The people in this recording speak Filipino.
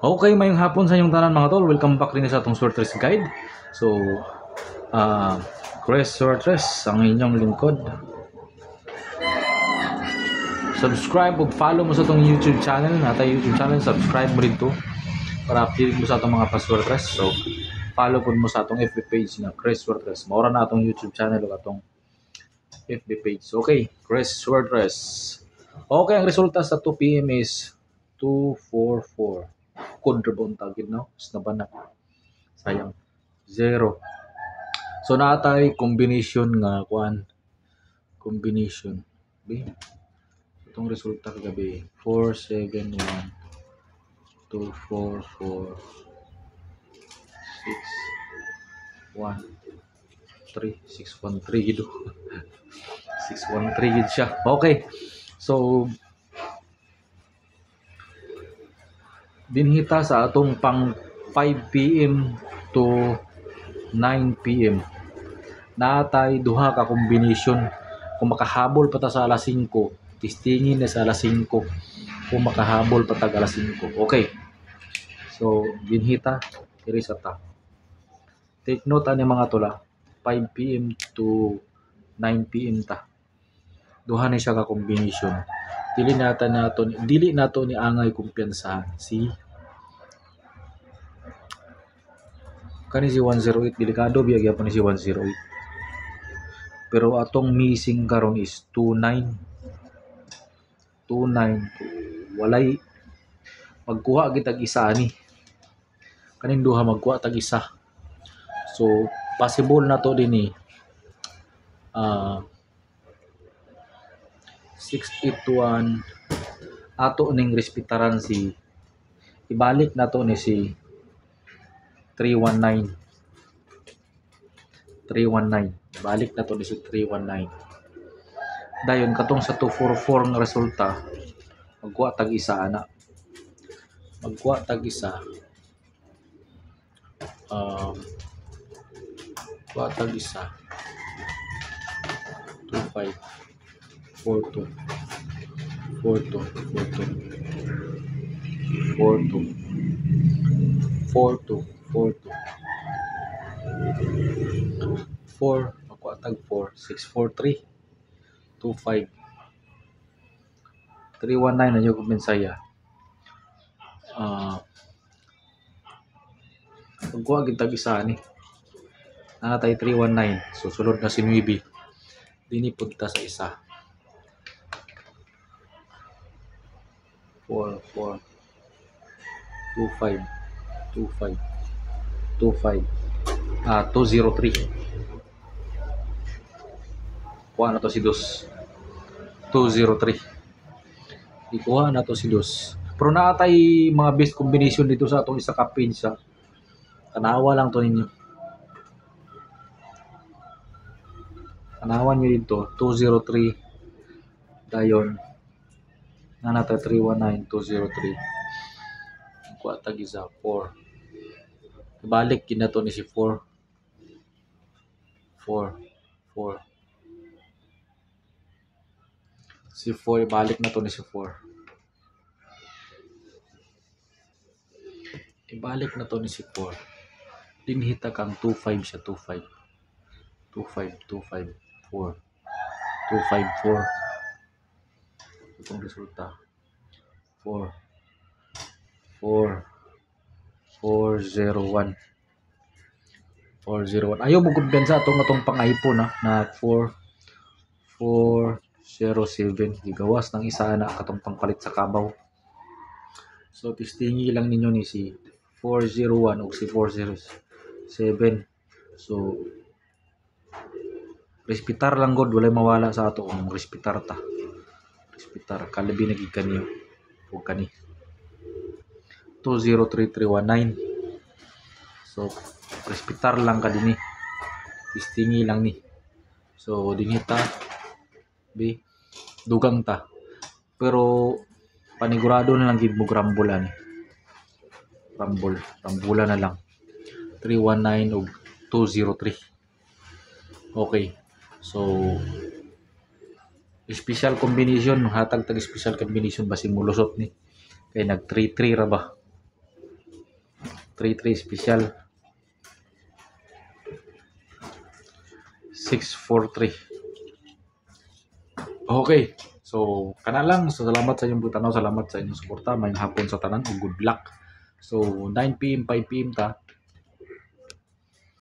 Okay, mayong hapon sa inyong tanan mga tol. Welcome back rin sa atong Sortress Guide. So, Chris Sortress, ang inyong lingkod. Subscribe ug follow mo sa atong YouTube channel. Subscribe mo rin to para update mo sa atong mga pa-Sortress. So, follow po mo sa atong FB page na Chris Sortress. Maura na atong YouTube channel o atong FB page. Okay, Chris Sortress. Okay, ang resulta sa 2 PM is 244. Kontrabon tagid no, nabanak sayang 0. So naatay combination nga combination b itong resulta kagabi 471 244 613 gido 613 gid siya. Okay, so dinhita sa atong pang 5 PM to 9 PM. Natay duha ka combination. Kung makahabol pa ta sa alas 5, tistingin na sa alas 5. Kung makahabol pa ta alas 5. Okay. So, dinhita diri sa ta. Take note ani mga tula. 5 PM to 9 PM ta. Duha na siya ka combination. Dili nato ni angay kumpiyansahan si kani si 108, delikado biya gyapon ni si 108. Pero atong missing karon is 29 walay magkuha gitag isa ni kaning duha magkuha tag isa. So possible na to dinhi 681 ato ning respetaran si ibalik na to ni si 319 balik na to ni si 319 dayon katong sa 244 nga resulta magkuha tag isa ana magkuha tag isa kuha tag isa 25 42 4 magkuha tag 4 643 25 319 na yung mensaya. Magkuha gid tag isa ni natay 319. So sulod na si 9 dini punta sa isa 4 25 203 kuha na to si dos 203 ikuha na to si dos. Pero naatay mga best combination dito sa atong isa ka page sa tanawa lang to ninyo. Tanawan nyo dito 203 dayon nanata 319 203 kuha tag isa 4 ibalik gina to ni si 4 si 4 ibalik na to ni si 4 ibalik na to ni si 4 dinhita kang 25 siya 25 4 254 itong resulta 401 ayaw mo kumpensa atong pang-iPhone na 407 gigawas ng isa na katong pangpalit sa kabaw. So tistingi lang ninyo ni si 401 o si 407. So respitar lang god walay mawala sa ato kung respitar kalabi na gid kaniyo ug kani 203319. So respitar lang ka dinhi istingi lang ni. So dinhita bi dugang ta pero panigurado na lang gid mo rambulan na lang 319 ug 203. Okay, so special combination hatag tag special combination basing mulusot ni kay nag 33 ra ba 3-3 special. 6-4-3. Okay. So, kana lang. So, salamat sa inyong butanaw. Salamat sa inyong suporta. May hapon sa tanan. Good luck. So, 9 p.m., 5 p.m. ta.